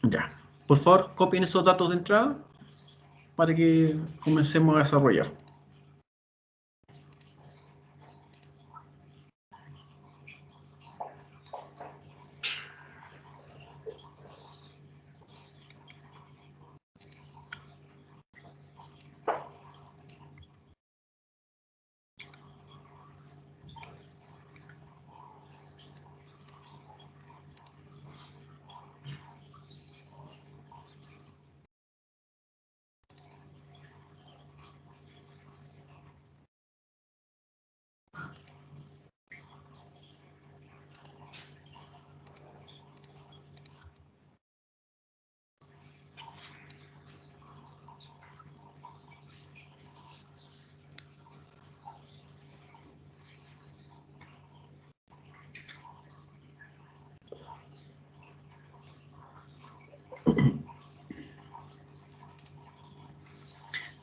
Ya. Por favor, copien esos datos de entrada para que comencemos a desarrollar.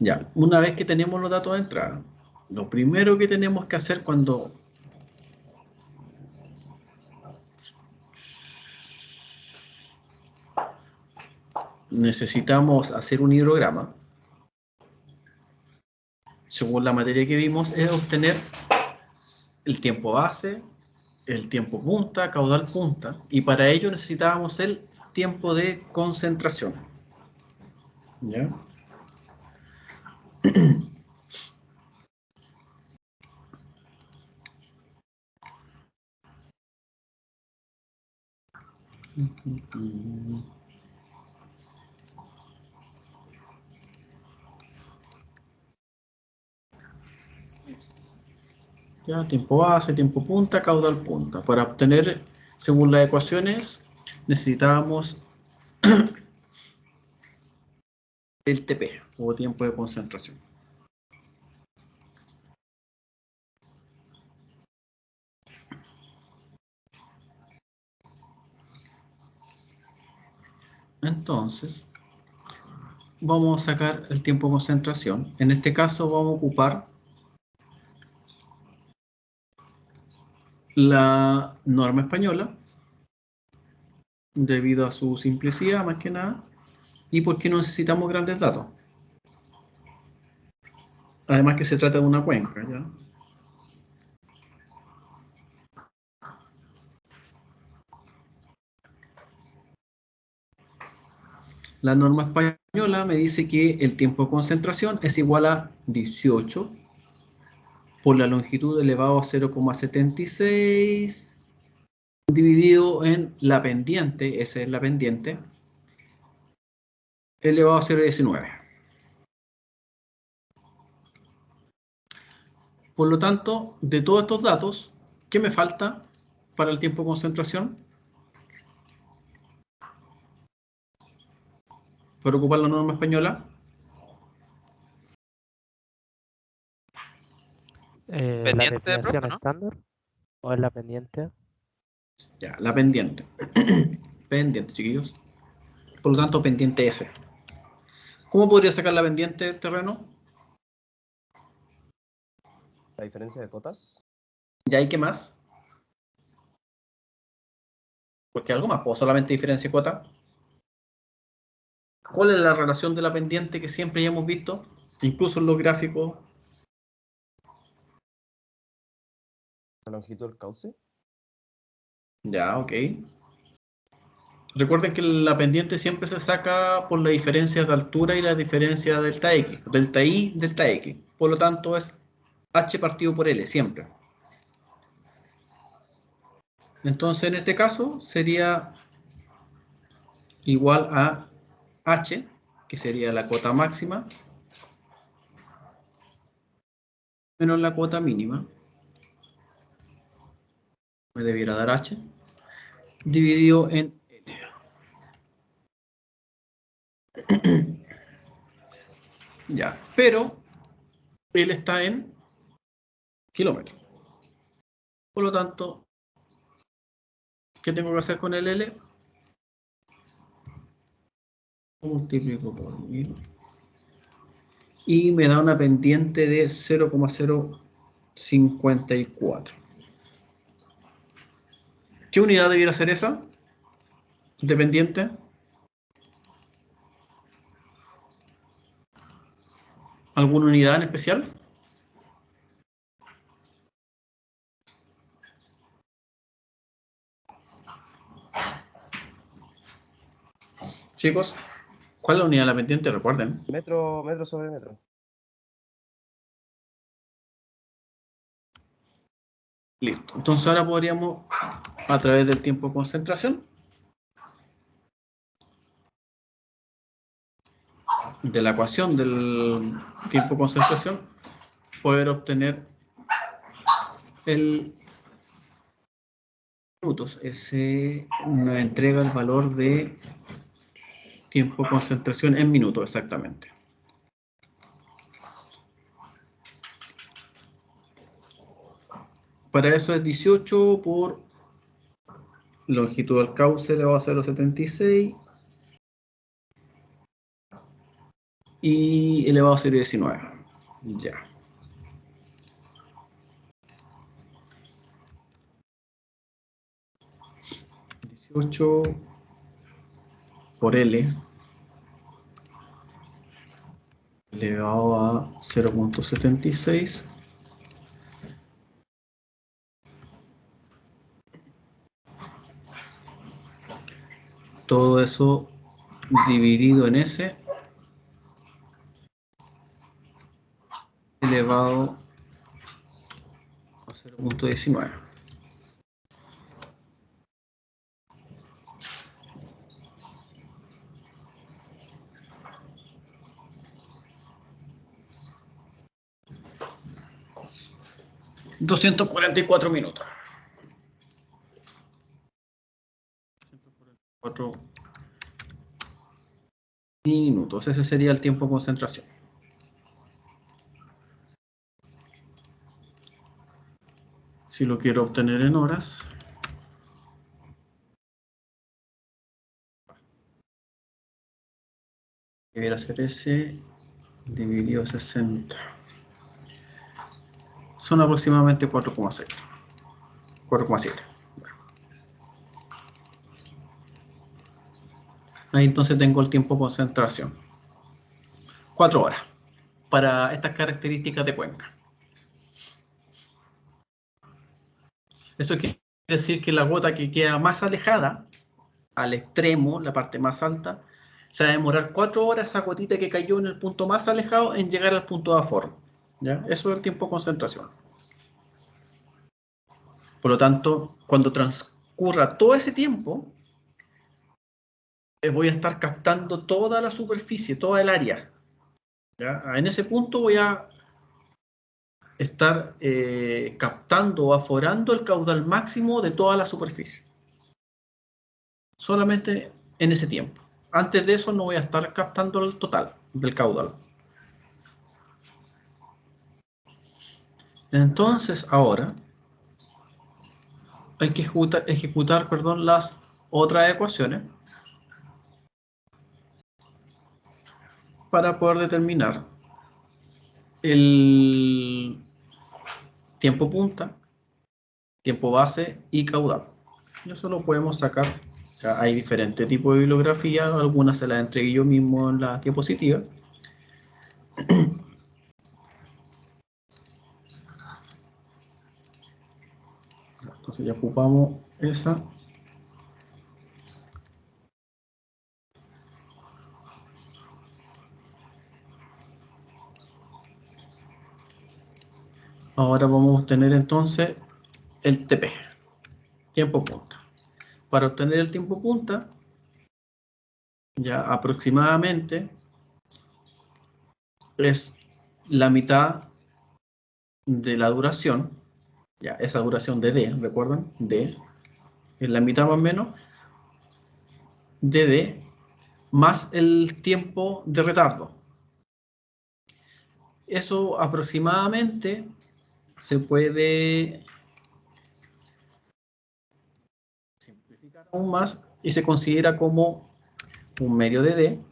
Ya, una vez que tenemos los datos de entrada, lo primero que tenemos que hacer cuando necesitamos hacer un hidrograma, según la materia que vimos, es obtener el tiempo base, el tiempo punta, caudal punta, y para ello necesitábamos el tiempo de concentración. ¿Ya? Ya, tiempo base, tiempo punta, caudal punta. Para obtener, según las ecuaciones, necesitábamos el TP, o tiempo de concentración. Entonces, vamos a sacar el tiempo de concentración. En este caso vamos a ocupar la norma española, debido a su simplicidad más que nada, y porque no necesitamos grandes datos. Además que se trata de una cuenca, ¿ya? La norma española me dice que el tiempo de concentración es igual a 18 por la longitud elevado a 0,76 dividido en la pendiente, esa es la pendiente, elevado a 0,19. Por lo tanto, de todos estos datos, ¿qué me falta para el tiempo de concentración? Para ocupar la norma española. ¿La ¿Pendiente, definición profe, no? estándar o es la pendiente? Ya, la pendiente. Pendiente, chiquillos. Por lo tanto, pendiente S. ¿Cómo podría sacar la pendiente del terreno? La diferencia de cotas. ¿Ya hay qué más? Porque algo más, pues solamente diferencia y cuota. ¿Cuál es la relación de la pendiente que siempre ya hemos visto? Incluso en los gráficos. La longitud del cauce. Ya, ok. Recuerden que la pendiente siempre se saca por la diferencia de altura y la diferencia delta X. Delta Y, delta X. Por lo tanto es H partido por L, siempre. Entonces en este caso sería igual a H, que sería la cuota máxima, menos la cuota mínima, me debiera dar H, dividido en L. Ya, pero L está en kilómetros. Por lo tanto, ¿qué tengo que hacer con el L? Multiplico por 1000. Y me da una pendiente de 0,054. ¿Qué unidad debiera ser esa? ¿De pendiente? ¿Alguna unidad en especial? Chicos, ¿cuál es la unidad de la pendiente? Recuerden. Metro sobre metro. Listo. Entonces ahora podríamos, a través del tiempo de concentración, de la ecuación del tiempo de concentración, poder obtener el minutos. Ese nos entrega el valor de tiempo de concentración en minutos, exactamente. Para eso es 18 por longitud del cauce elevado a 0,76 y elevado a 0,19. Ya. 18 por L elevado a 0,76. Todo eso dividido en S elevado a 0,19. $244 minutos. 4 minutos. Ese sería el tiempo de concentración. Si lo quiero obtener en horas, debería ser ese dividido 60. Son aproximadamente 4,6. 4,7. Ahí entonces tengo el tiempo de concentración. 4 horas para estas características de cuenca. Eso quiere decir que la gota que queda más alejada, al extremo, la parte más alta, se va a demorar 4 horas esa gotita que cayó en el punto más alejado en llegar al punto de aforo. ¿Ya? Eso es el tiempo de concentración. Por lo tanto, cuando transcurra todo ese tiempo, voy a estar captando toda la superficie, toda el área. ¿Ya? En ese punto voy a estar captando o aforando el caudal máximo de toda la superficie. Solamente en ese tiempo. Antes de eso no voy a estar captando el total del caudal. Entonces ahora hay que ejecutar, perdón, las otras ecuaciones para poder determinar el tiempo punta, tiempo base y caudal. Y eso lo podemos sacar. Ya hay diferentes tipos de bibliografía, algunas se las entregué yo mismo en la diapositiva. Entonces ya ocupamos esa. Ahora vamos a obtener entonces el TP, tiempo punta. Para obtener el tiempo punta, ya aproximadamente es la mitad de la duración, ya esa duración de D, ¿recuerdan? D, es la mitad más o menos de D más el tiempo de retardo. Eso aproximadamente se puede simplificar aún más y se considera como un medio de D.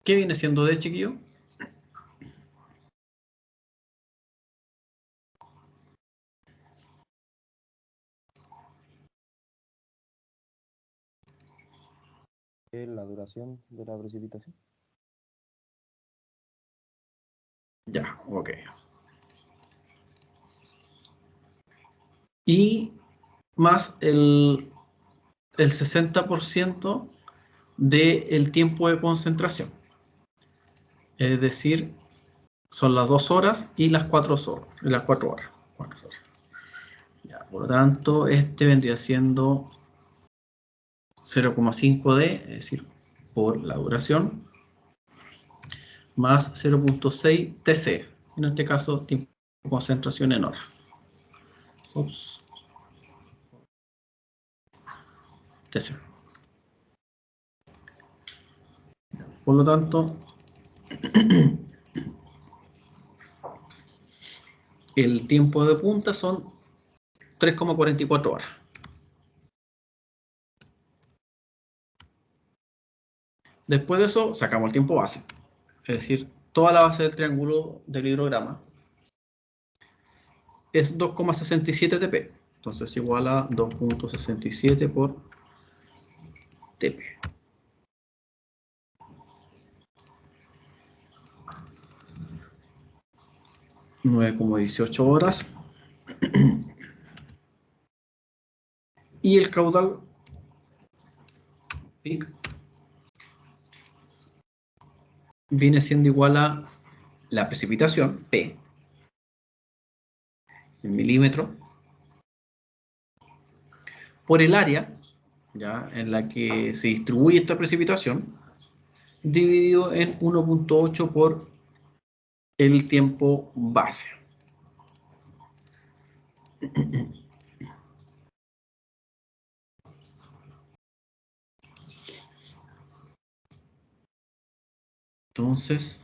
¿Qué viene siendo D, chiquillo? la duración de la precipitación. Ya, ok. Y más el 60% del tiempo de concentración. Es decir, son las 2 horas y las 4 horas. Las 4 horas. 4 horas. Ya, por lo tanto, este vendría siendo 0,5D, es decir, por la duración, más 0,6 TC. En este caso, tiempo de concentración en horas. Ups. TC. Por lo tanto, el tiempo de punta son 3,44 horas. Después de eso, sacamos el tiempo base. Es decir, toda la base del triángulo del hidrograma es 2,67 TP. Entonces, igual a 2,67 por TP. 9,18 horas. Y el caudal PIC viene siendo igual a la precipitación, P, en milímetros, por el área, ¿ya?, en la que se distribuye esta precipitación, dividido en 1,8 por el tiempo base. Entonces,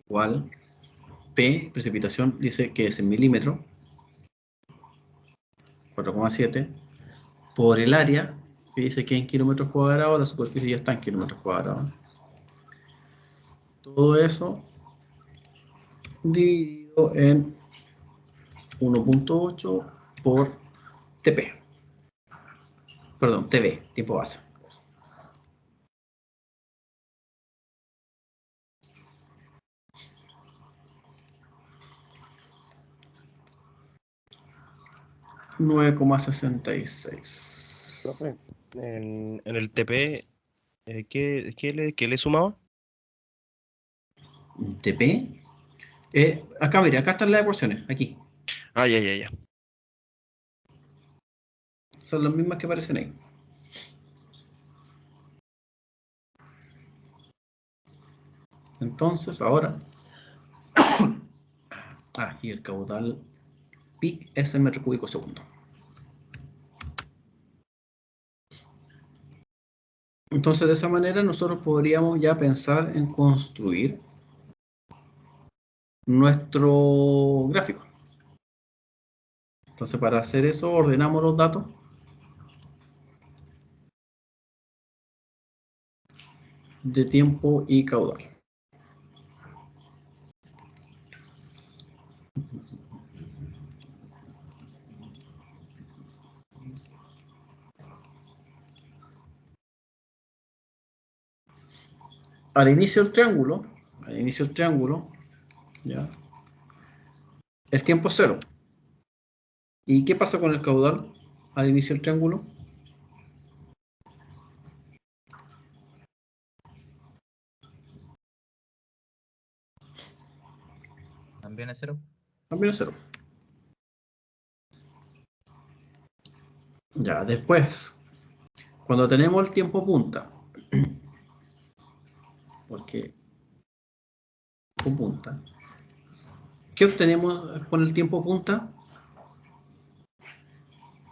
igual P, precipitación, dice que es en milímetros, 4,7, por el área, que dice que en kilómetros cuadrados, la superficie ya está en kilómetros cuadrados. Todo eso dividido en 1,8 por TP. Perdón, TV, tiempo base. $9,66. Profe, en el TP, ¿qué le sumaba? TP. Acá, mire, acá están las ecuaciones, aquí. Ah, ya. Son las mismas que aparecen ahí. Entonces, ahora. Y el caudal PIC es en metro cúbico segundo. Entonces, de esa manera, nosotros podríamos ya pensar en construir nuestro gráfico. Entonces, para hacer eso, ordenamos los datos de tiempo y caudal. Al inicio del triángulo, ¿ya?, el tiempo es 0. ¿Y qué pasa con el caudal al inicio del triángulo? También es 0. También es 0. Ya, después, cuando tenemos el tiempo punta, porque con punta, ¿qué obtenemos con el tiempo punta?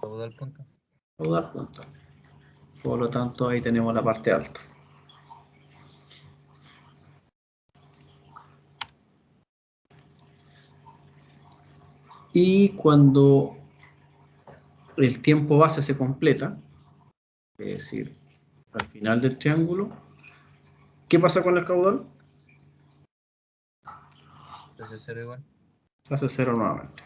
Caudal punta. Caudal punta. Por lo tanto, ahí tenemos la parte alta. Y cuando el tiempo base se completa, es decir, al final del triángulo, ¿qué pasa con el caudal? Entonces 0 igual. Se hace 0 nuevamente.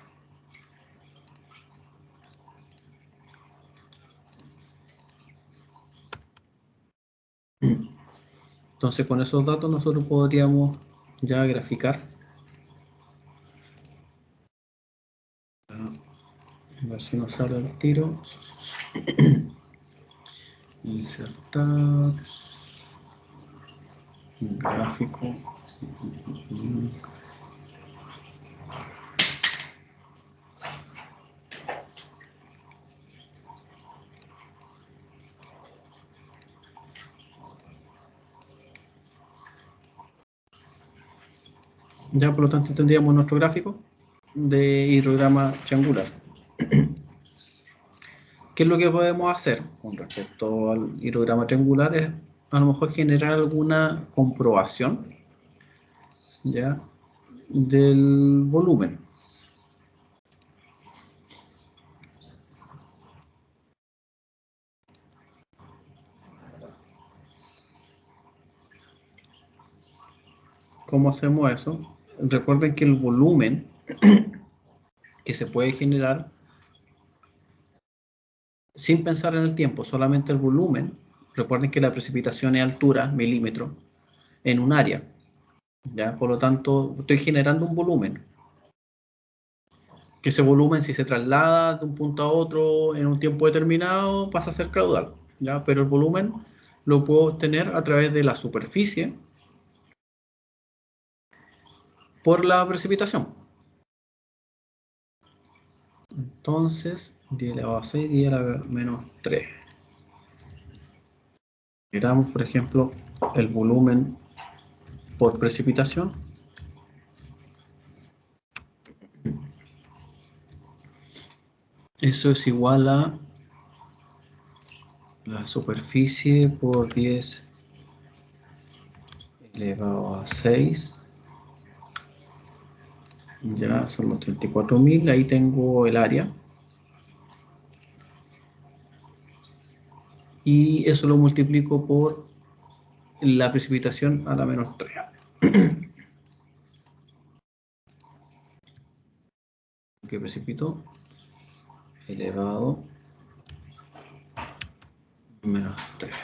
Entonces con esos datos nosotros podríamos ya graficar. A ver si nos sale el tiro. Insertar. Gráfico. Ya por lo tanto tendríamos nuestro gráfico de hidrograma triangular. ¿Qué es lo que podemos hacer con respecto al hidrograma triangular? Es a lo mejor generar alguna comprobación, ¿ya?, del volumen. ¿Cómo hacemos eso? Recuerden que el volumen que se puede generar sin pensar en el tiempo, solamente el volumen. Recuerden que la precipitación es altura, milímetro, en un área, ¿ya? Por lo tanto, estoy generando un volumen. Que ese volumen, si se traslada de un punto a otro en un tiempo determinado, pasa a ser caudal, ¿ya? Pero el volumen lo puedo obtener a través de la superficie por la precipitación. Entonces, 10 elevado a 6, 10 a la menos 3. Miramos, por ejemplo, el volumen por precipitación. Eso es igual a la superficie por 10 elevado a 6. Ya son los 34.000. Ahí tengo el área. Y eso lo multiplico por la precipitación a la menos 3. Que precipitó elevado a menos 3.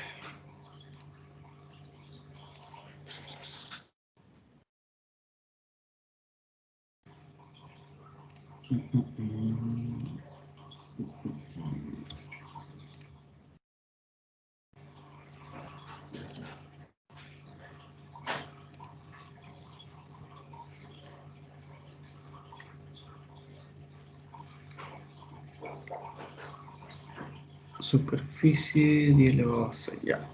Superficie 10 elevado a 6, ya.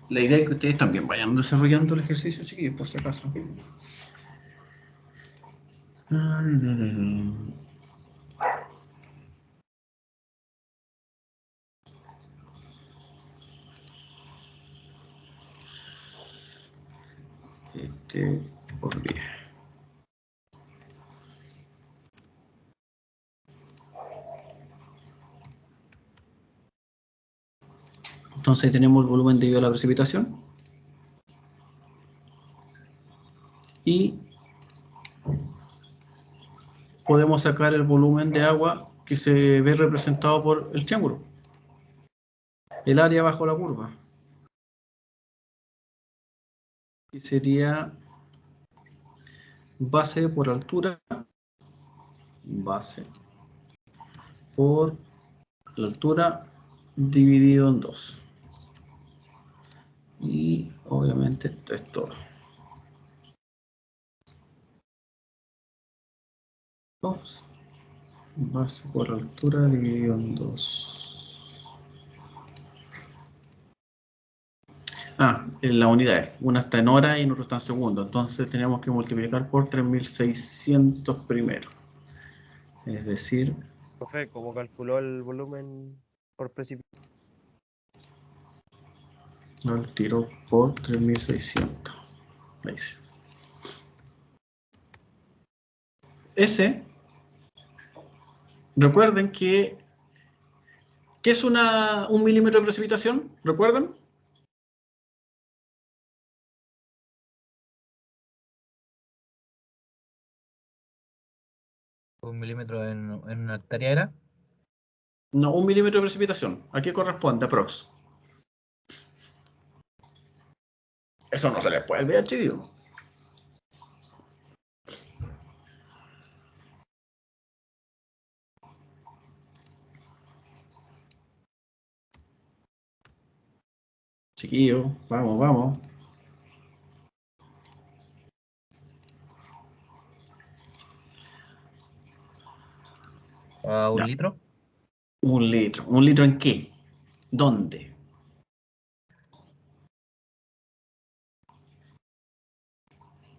La idea es que ustedes también vayan desarrollando el ejercicio, chiquillos, por si acaso. Por 10. Entonces tenemos el volumen debido a la precipitación. Y podemos sacar el volumen de agua que se ve representado por el triángulo. El área bajo la curva. Y sería base por altura. Base por la altura dividido en 2. Y obviamente esto es todo. 2. Base por altura dividido en 2. En la unidad. Una está en hora y otra está en segundo. Entonces tenemos que multiplicar por 3600 primero. Es decir, Profe, ¿cómo calculó el volumen por precipitación? al tiro por 3600. Ahí sí. Ese, recuerden que ¿qué es un milímetro de precipitación? ¿Recuerdan? Un milímetro en una hectárea era. No, 1 milímetro de precipitación. ¿A qué corresponde, aprox? Eso no se les puede olvidar, chiquillos. Chiquillos, vamos, vamos. ¿A un Ya. litro? 1 litro. ¿1 litro en qué? ¿Dónde?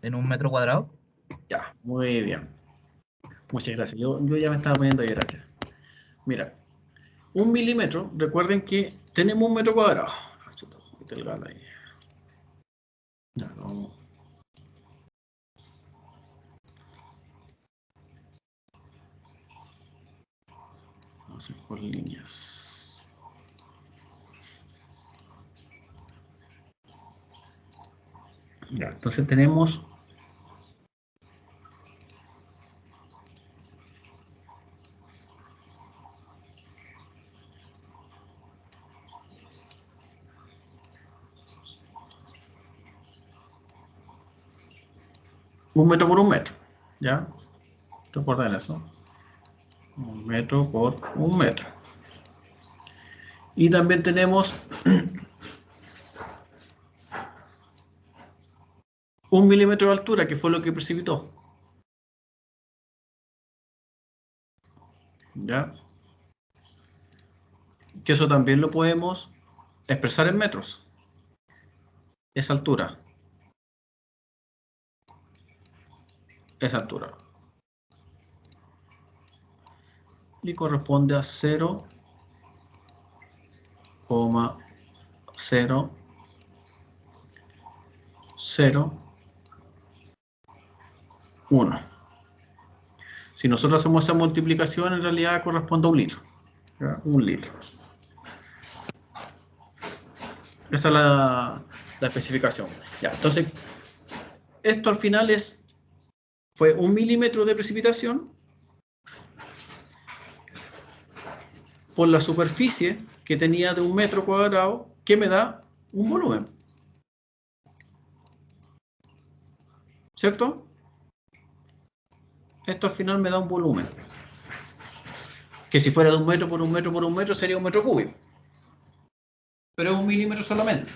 ¿En un metro cuadrado? Ya, muy bien. Muchas gracias. Yo ya me estaba poniendo a llorar ya. Mira, 1 milímetro, recuerden que tenemos 1 metro cuadrado. Chuta, quité el galo ahí. Ya, vamos. Vamos a ir por líneas. Ya, entonces tenemos un metro por 1 metro. ¿Ya? Recuerden eso. 1 metro por 1 metro. Y también tenemos 1 milímetro de altura, que fue lo que precipitó. ¿Ya? Que eso también lo podemos expresar en metros. Esa altura. Esa altura. Y corresponde a 0,0001. Si nosotros hacemos esa multiplicación, en realidad corresponde a 1 litro. ¿Ya? 1 litro. Esa es la especificación. Ya, entonces, esto al final fue 1 milímetro de precipitación por la superficie que tenía de 1 metro cuadrado, que me da un volumen. ¿Cierto? Esto al final me da un volumen. Que si fuera de 1 metro por 1 metro por 1 metro sería 1 metro cúbico. Pero es 1 milímetro solamente.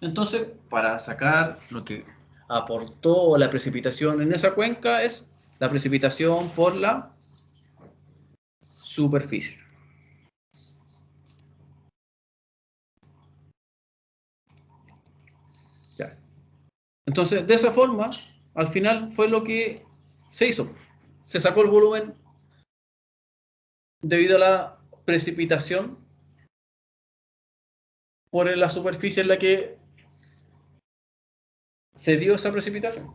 Entonces, para sacar lo que aportó la precipitación en esa cuenca es la precipitación por la superficie. Ya. Entonces, de esa forma, al final fue lo que se hizo. Se sacó el volumen debido a la precipitación por la superficie en la que se dio esa precipitación.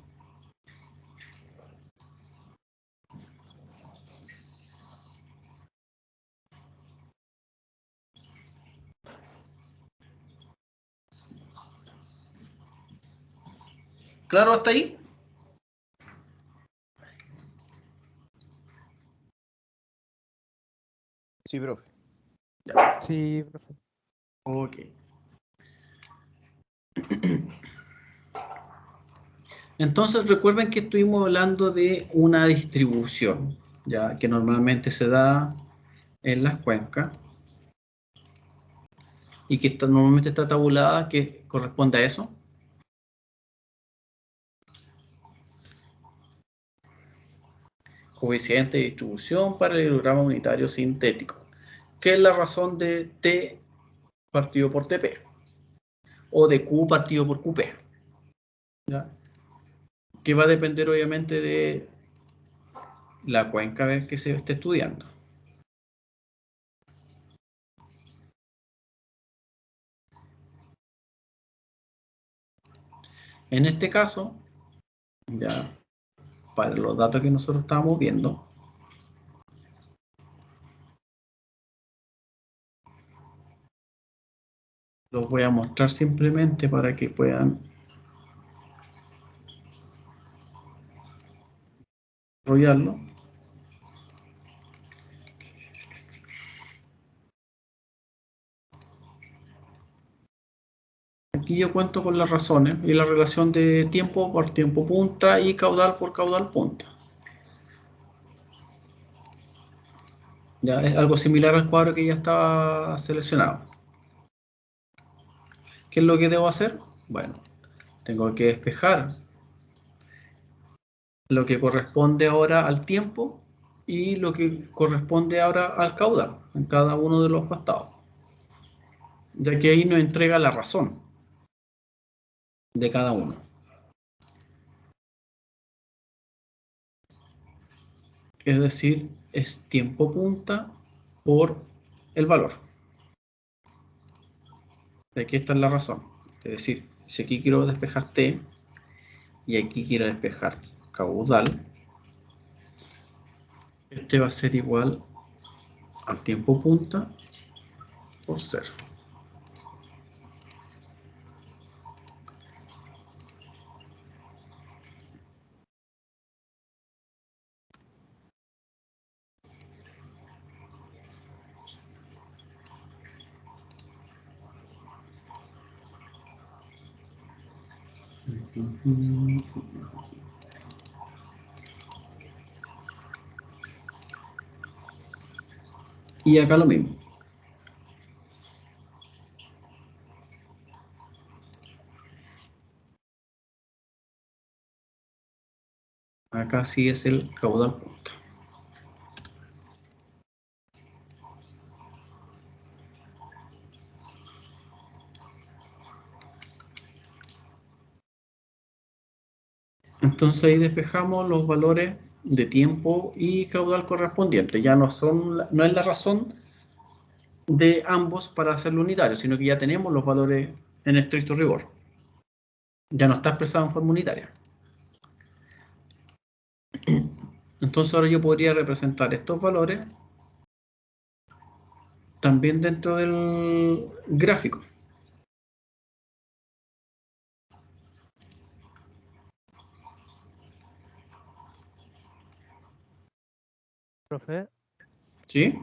¿Claro hasta ahí? Sí, profe. Sí, profe. Ok. Entonces recuerden que estuvimos hablando de una distribución, ya que normalmente se da en las cuencas. y que normalmente está tabulada, que corresponde a eso. Coeficiente de distribución para el hidrograma unitario sintético. ¿Qué es la razón de T partido por TP? O de Q partido por QP. ¿Ya? Que va a depender obviamente de la cuenca que se esté estudiando. En este caso, ya para los datos que nosotros estamos viendo, los voy a mostrar simplemente para que puedan desarrollarlo. Aquí yo cuento con las razones y la relación de tiempo por tiempo punta y caudal por caudal punta. Ya es algo similar al cuadro que ya estaba seleccionado. ¿Qué es lo que debo hacer? Bueno, tengo que despejar lo que corresponde ahora al tiempo y lo que corresponde ahora al caudal en cada uno de los costados, ya que ahí nos entrega la razón de cada uno. Es decir, es tiempo punta por el valor. Aquí está la razón. Es decir, si aquí quiero despejar T y aquí quiero despejar caudal, este va a ser igual al tiempo punta por 0. Y acá lo mismo. Acá sí es el caudal punta. Entonces ahí despejamos los valores de tiempo y caudal correspondientes. Ya no es la razón de ambos para hacerlo unitario, sino que ya tenemos los valores en estricto rigor. Ya no está expresado en forma unitaria. Entonces ahora yo podría representar estos valores también dentro del gráfico. Profe, ¿Sí?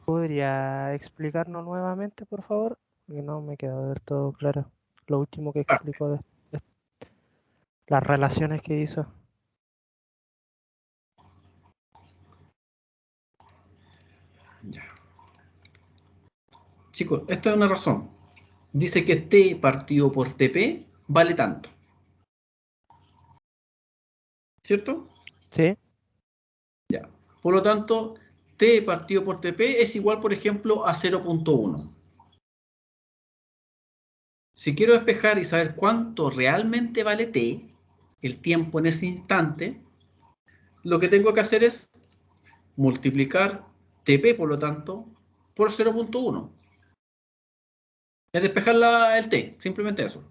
¿podría explicarnos nuevamente, por favor? Porque no me quedó del todo claro lo último que Ah, explicó de las relaciones que hizo. ya. Chicos, esta es una razón. Dice que T partido por TP vale tanto. ¿Cierto? ¿Sí? Ya. Por lo tanto, T partido por TP es igual, por ejemplo, a 0.1. Si quiero despejar y saber cuánto realmente vale T, el tiempo en ese instante, lo que tengo que hacer es multiplicar TP, por lo tanto, por 0.1. Es despejar el T, simplemente eso.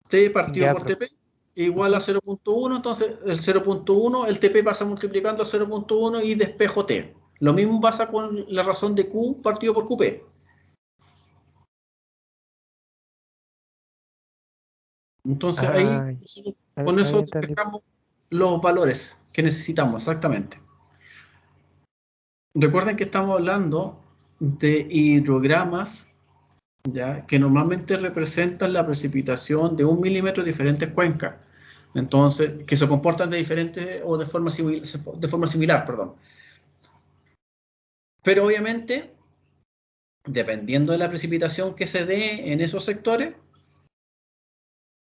T partido Ya, por profe. TP igual a 0.1, entonces el 0.1, el TP pasa multiplicando a 0.1 y despejo T. Lo mismo pasa con la razón de Q partido por QP. Entonces ahí, Ah, con ahí eso entendí. despejamos los valores que necesitamos exactamente. Recuerden que estamos hablando de hidrogramas, ¿ya?, que normalmente representan la precipitación de 1 milímetro en diferentes cuencas. Entonces, que se comportan de diferente o de forma similar, perdón. Pero obviamente, dependiendo de la precipitación que se dé en esos sectores,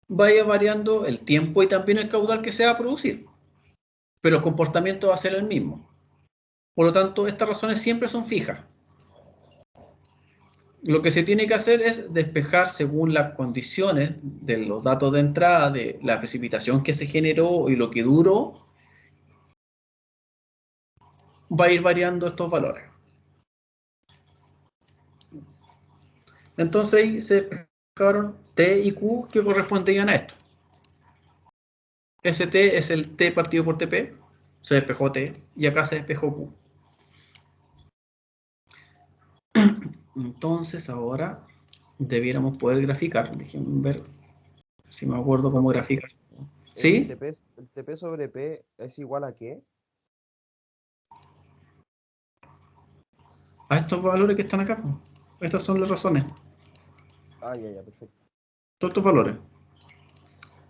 vaya variando el tiempo y también el caudal que se va a producir. Pero el comportamiento va a ser el mismo. Por lo tanto, estas razones siempre son fijas. Lo que se tiene que hacer es despejar según las condiciones de los datos de entrada, de la precipitación que se generó y lo que duró, va a ir variando estos valores. Entonces ahí se despejaron T y Q que correspondían a esto. ST es el T partido por TP, se despejó T y acá se despejó Q. Entonces ahora debiéramos poder graficar. Déjenme ver si me acuerdo cómo graficar. ¿Sí? ¿El TP sobre P es igual a qué? A estos valores que están acá. Estas son las razones. Ah, ya, perfecto. Todos estos valores.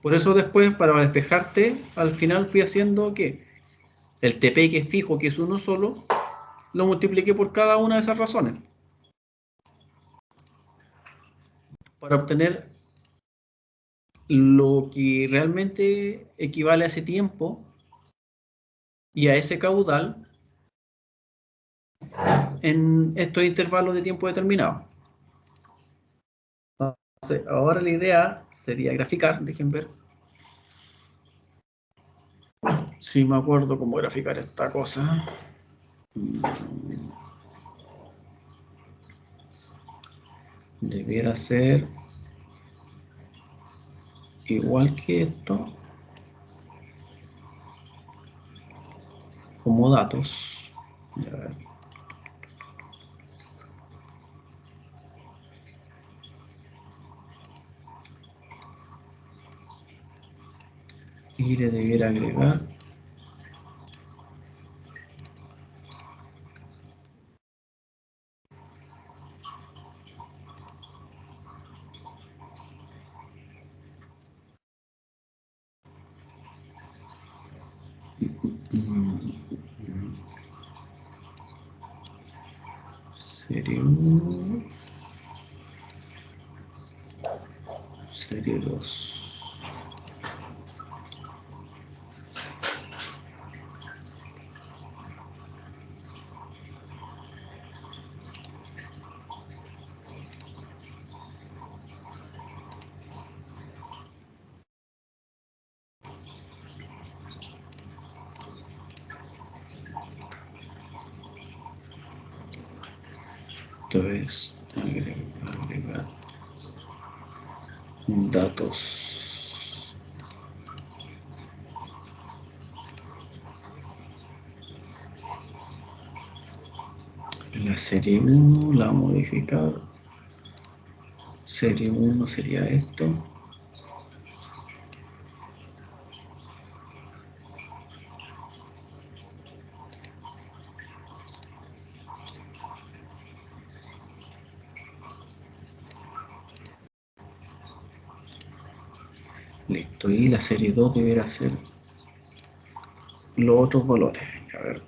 Por eso después, para despejarte, al final fui haciendo que el TP que es fijo, que es uno solo, lo multipliqué por cada una de esas razones. Para obtener lo que realmente equivale a ese tiempo y a ese caudal en estos intervalos de tiempo determinados. Entonces, ahora la idea sería graficar, dejen ver si me acuerdo cómo graficar esta cosa. Debiera ser igual que esto, como datos. A ver. Y le debiera agregar serie 1, serie 2. Entonces, agregar datos. La serie 1 la vamos a modificar. Serie 1 sería esto. Listo, y la serie 2 deberá ser los otros valores. A ver.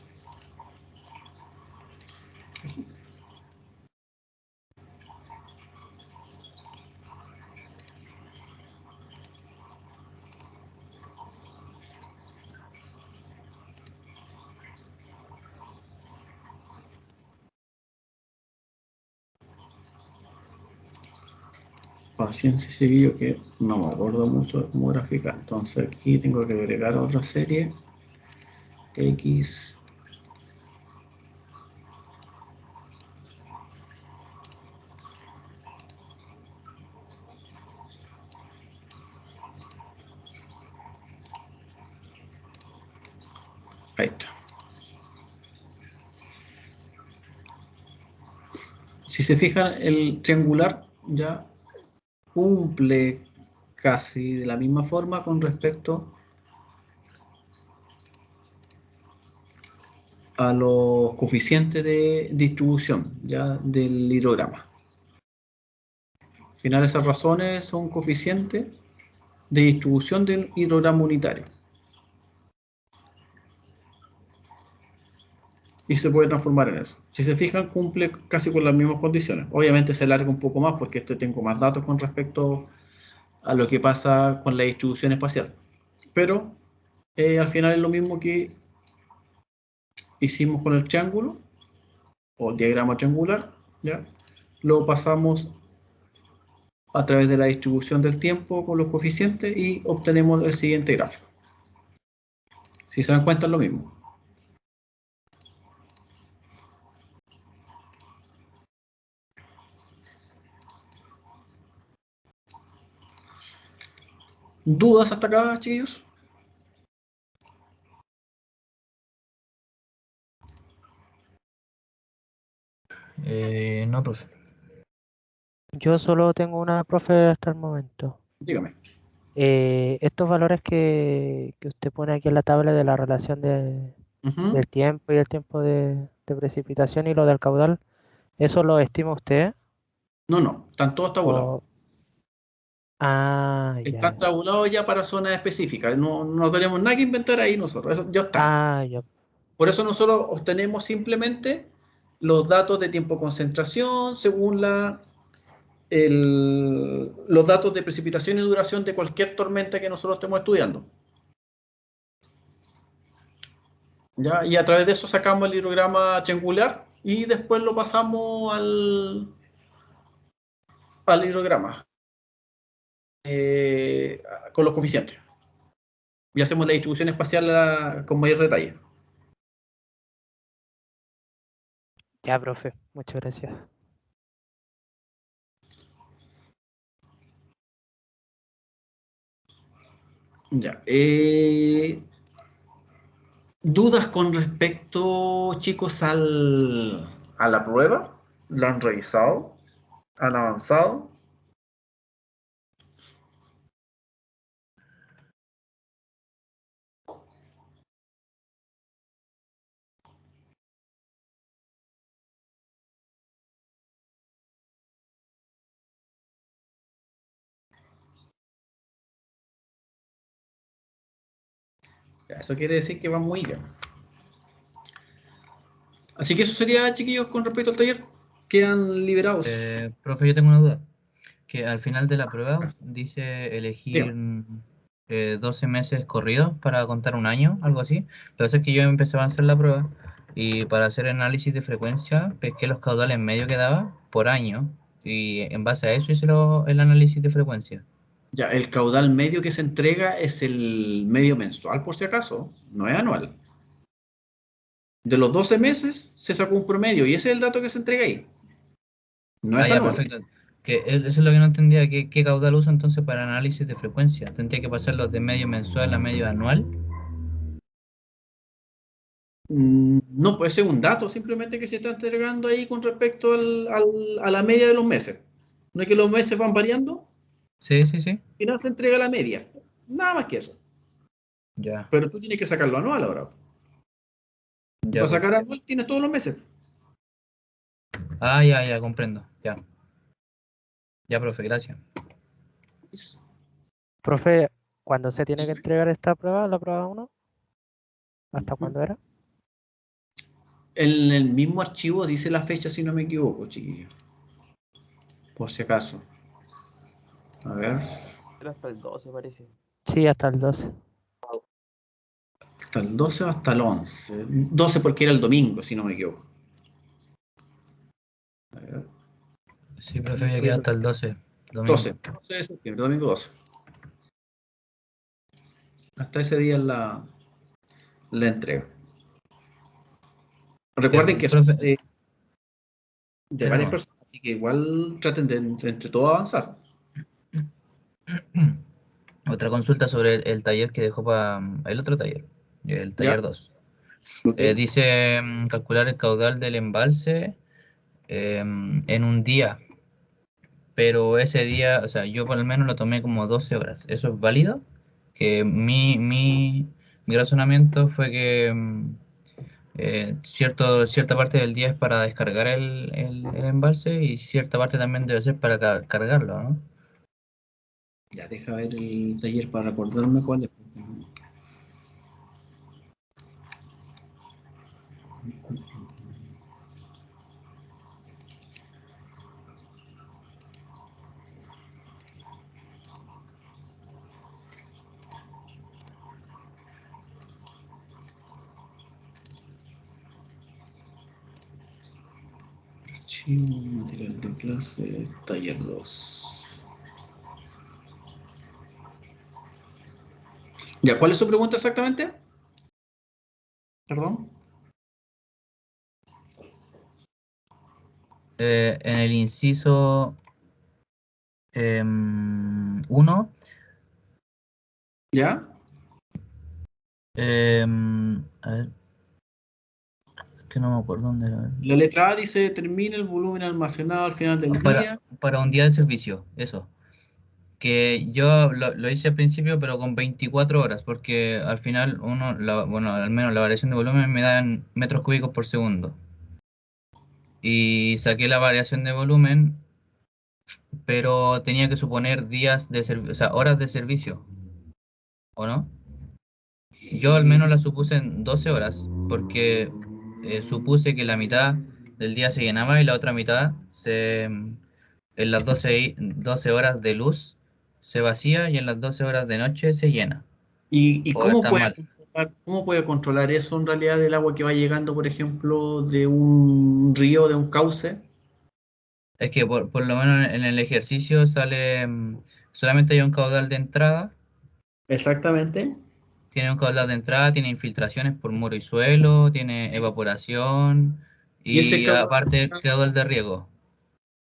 Paciencia, chiquillo, que no me acuerdo mucho de cómo graficar. Entonces aquí tengo que agregar otra serie. X. Ahí está. Si se fijan, el triangular ya cumple casi de la misma forma con respecto a los coeficientes de distribución ya del hidrograma. Al final esas razones son coeficientes de distribución del hidrograma unitario. Y se puede transformar en eso. Si se fijan, cumple casi con las mismas condiciones. Obviamente se alarga un poco más porque tengo más datos con respecto a lo que pasa con la distribución espacial. Pero al final es lo mismo que hicimos con el triángulo o diagrama triangular, ¿ya? Lo pasamos a través de la distribución del tiempo con los coeficientes y obtenemos el siguiente gráfico. Si se dan cuenta es lo mismo. ¿Dudas hasta acá, chiquillos? No, profe. Yo solo tengo una, profe, hasta el momento. Dígame. Estos valores que usted pone aquí en la tabla de la relación Ujú. del tiempo y el tiempo de precipitación y lo del caudal, ¿eso lo estima usted? No, están todos tabulados. O... Ah, Están ya. tabulados ya para zonas específicas. No tenemos nada que inventar ahí nosotros. Eso ya está. Ah, ya. Por eso nosotros obtenemos simplemente los datos de tiempo de concentración según los datos de precipitación y duración de cualquier tormenta que nosotros estemos estudiando. ¿Ya? Y a través de eso sacamos el hidrograma triangular y después lo pasamos al hidrograma con los coeficientes. Y hacemos la distribución espacial con mayor detalle. Ya, profe. Muchas gracias. Ya. ¿Dudas con respecto, chicos, a la prueba? ¿La han revisado? ¿Han avanzado? Ya, eso quiere decir que va muy bien. Así que eso sería, chiquillos, con respecto al taller. Quedan liberados. Profe, yo tengo una duda. Que al final de la prueba dice elegir Dígame. 12 meses corridos para contar un año, algo así. Lo que pasa es que yo empecé a avanzar la prueba y para hacer análisis de frecuencia pesqué los caudales medio que daba por año y en base a eso hice el análisis de frecuencia. Ya, el caudal medio que se entrega es el medio mensual, por si acaso, no es anual. De los 12 meses se sacó un promedio y ese es el dato que se entrega ahí. No Ah, es ya, anual. perfecto. Eso es lo que no entendía. ¿Qué caudal uso entonces para análisis de frecuencia? ¿Tendría que pasarlos de medio mensual a medio anual? No, puede ser un dato simplemente que se está entregando ahí con respecto a la media de los meses. No es que los meses van variando, Sí, sí, sí. y no se entrega la media. Nada más que eso. Ya, Pero tú tienes que sacarlo anual ahora. Y ya, para sacar perfecto. anual tienes todos los meses. Ah, ya, comprendo. Ya, ya, profe, gracias. Profe, ¿cuándo se tiene que entregar esta prueba, la prueba 1? ¿Hasta cuándo era? En el mismo archivo dice la fecha, si no me equivoco, chiquillos. Por si acaso. A ver. Era hasta el 12, parece. Sí, hasta el 12. Hasta el 12 o hasta el 11. 12 porque era el domingo, si no me equivoco. A ver. Sí, profe, ya queda hasta el 12, 12. domingo. 12 de septiembre, domingo 12. Hasta ese día es la entrega. Ya, Recuerden que son profe, de sí, varias nomás. personas, así que igual traten de entre todos avanzar. Otra consulta sobre el taller que dejó para el otro taller, el ¿Ya? taller 2. Ok. Dice calcular el caudal del embalse en un día, pero ese día, o sea, yo por lo menos lo tomé como 12 horas. ¿Eso es válido? Que mi razonamiento fue que cierta parte del día es para descargar el embalse y cierta parte también debe ser para cargarlo, ¿no? Ya, deja ver el taller para recordarme cuál es. Archivo, material de clase, taller 2. Ya, ¿cuál es su pregunta exactamente? Perdón. En el inciso 1, ¿Ya? a ver, es que no me acuerdo dónde era. La letra A dice, termina el volumen almacenado al final del día. Para un día de servicio, eso. Que yo lo hice al principio, pero con 24 horas, porque al final bueno, al menos la variación de volumen me da en metros cúbicos por segundo. Y saqué la variación de volumen, pero tenía que suponer días de servicio, o sea, horas de servicio, ¿o no? Yo al menos la supuse en 12 horas, porque supuse que la mitad del día se llenaba y la otra mitad en las 12 horas de luz se vacía y en las 12 horas de noche se llena. ¿Y ¿O está mal? cómo puede controlar eso en realidad del agua que va llegando, por ejemplo, de un río, de un cauce? Es que por lo menos en el ejercicio sale, solamente hay un caudal de entrada, Exactamente. tiene un caudal de entrada, tiene infiltraciones por muro y suelo, tiene Sí. evaporación Y ese y caudal de aparte entrada, caudal de riego.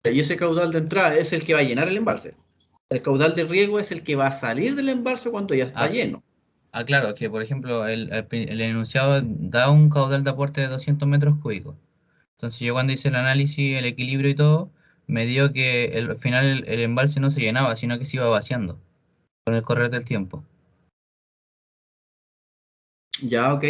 y ese caudal de entrada es el que va a llenar el embalse. El caudal de riego es el que va a salir del embalse cuando ya está Ah, lleno. claro, que por ejemplo el enunciado da un caudal de aporte de 200 metros cúbicos. Entonces yo cuando hice el análisis, el equilibrio y todo, me dio que al final el embalse no se llenaba, sino que se iba vaciando con el correr del tiempo. Ya, ok.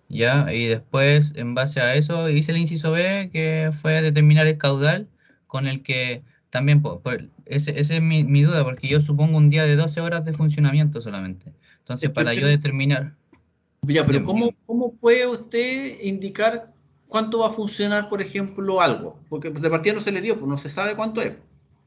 ¿Ya? Y después, en base a eso, hice el inciso B, que fue determinar el caudal con el que también, esa es mi duda, porque yo supongo un día de 12 horas de funcionamiento solamente. Entonces, para yo Pero, determinar, ya, pero dime. ¿cómo puede usted indicar cuánto va a funcionar, por ejemplo, algo? Porque de partida no se le dio, pues no se sabe cuánto es.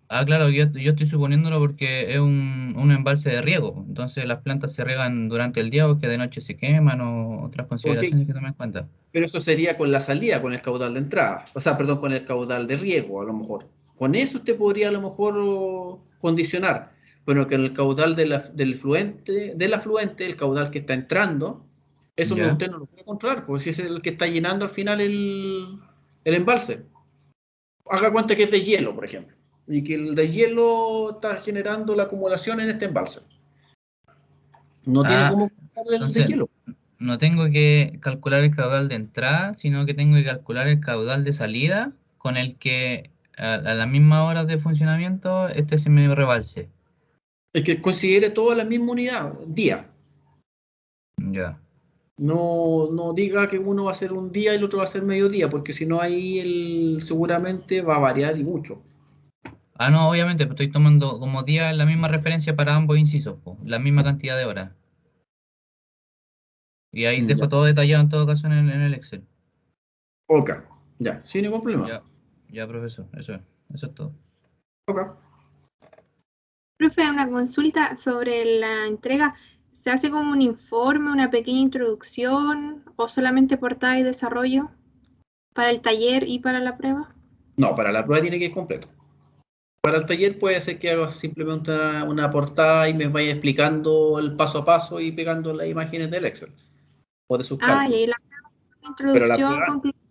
Claro, yo estoy suponiéndolo porque es un embalse de riego. Entonces, las plantas se riegan durante el día porque de noche se queman o otras Ok, consideraciones que tomar en cuenta. pero eso sería con la salida, con el caudal de entrada. O sea, perdón, con el caudal de riego, a lo mejor. Con eso usted podría a lo mejor condicionar. Pero que en el caudal del afluente, el caudal que está entrando, eso no, ¿Ya? usted no lo puede controlar, porque si es el que está llenando al final el embalse. Haga cuenta que es de hielo, por ejemplo. Y que el de hielo está generando la acumulación en este embalse. No tiene Ah, cómo controlar el de entonces hielo. no tengo que calcular el caudal de entrada, sino que tengo que calcular el caudal de salida con el que a la misma hora de funcionamiento este se me rebalse. Es que considere toda la misma unidad, día. Ya. No diga que uno va a ser un día y el otro va a ser mediodía, porque si no ahí seguramente va a variar y mucho. No, obviamente, pues estoy tomando como día la misma referencia para ambos incisos, po, la misma cantidad de horas. Y ahí Ya. dejo todo detallado en todo caso en el Excel. Ok. Ya. Sin ningún problema. Ya, ya, profesor, eso es todo. Ok. Profe, una consulta sobre la entrega. ¿Se hace como un informe, una pequeña introducción o solamente portada y desarrollo para el taller y para la prueba? No, para la prueba tiene que ir completo. Para el taller puede ser que haga simplemente una portada y me vaya explicando el paso a paso y pegando las imágenes del Excel o de sus Y cálculos. ahí la Pero la introducción, prueba, conclusión.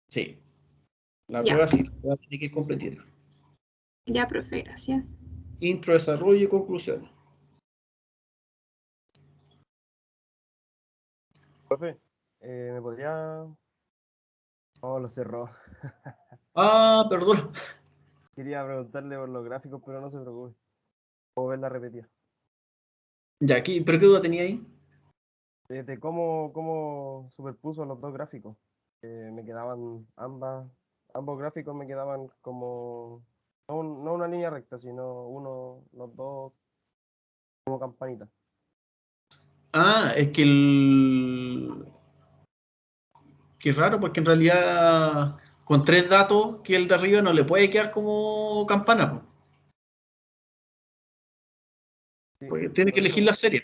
sí. La Ya, prueba sí, la prueba tiene que ir completita. ya, profe, gracias. Intro, desarrollo y conclusión. Profe, ¿me podría...? Oh, lo cerró. Ah, perdón. Quería preguntarle por los gráficos, pero no se preocupe. Puedo verla repetida. Ya, aquí, ¿pero qué duda tenía ahí? De cómo superpuso los dos gráficos. Me quedaban ambos gráficos me quedaban como No una línea recta, sino los dos como campanita. Ah, es que Qué raro, porque en realidad con 3 datos que el de arriba no le puede quedar como campana, po, Sí, porque tiene que por elegir eso- la serie.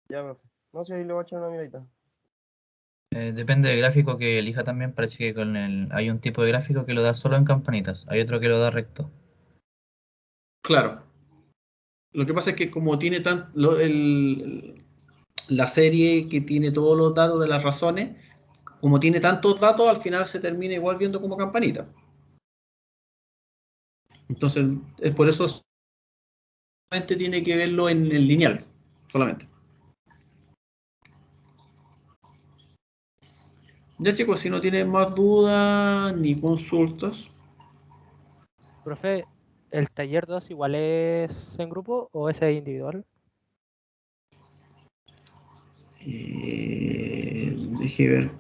Ya, profe. No sé, ahí le voy a echar una miradita. Depende del gráfico que elija también. Parece que hay un tipo de gráfico que lo da solo en campanitas. Hay otro que lo da recto. Claro. Lo que pasa es que como tiene la serie que tiene todos los datos de las razones, como tiene tantos datos, al final se termina igual viendo como campanita. Entonces, es por eso solamente tiene que verlo en el lineal, solamente. Ya chicos, si no tienen más dudas ni consultas. Profe, ¿el taller 2 igual es en grupo o ese es individual? Dije ver.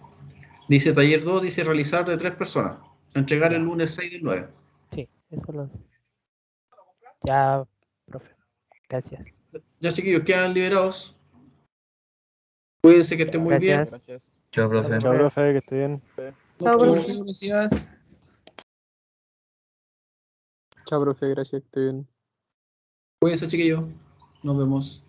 Dice taller 2, dice realizar de 3 personas. Entregar el Ya, lunes 6 del 9. sí, eso lo... Ya, profe, gracias. Ya chiquillos, quedan liberados. Cuídense que estén muy bien. Gracias. Gracias. Chao, Chao, profe. Chao, profe, que esté bien. Chao, profe. Gracias. Chao, profe, gracias, que esté bien. Cuídense chiquillos. Nos vemos.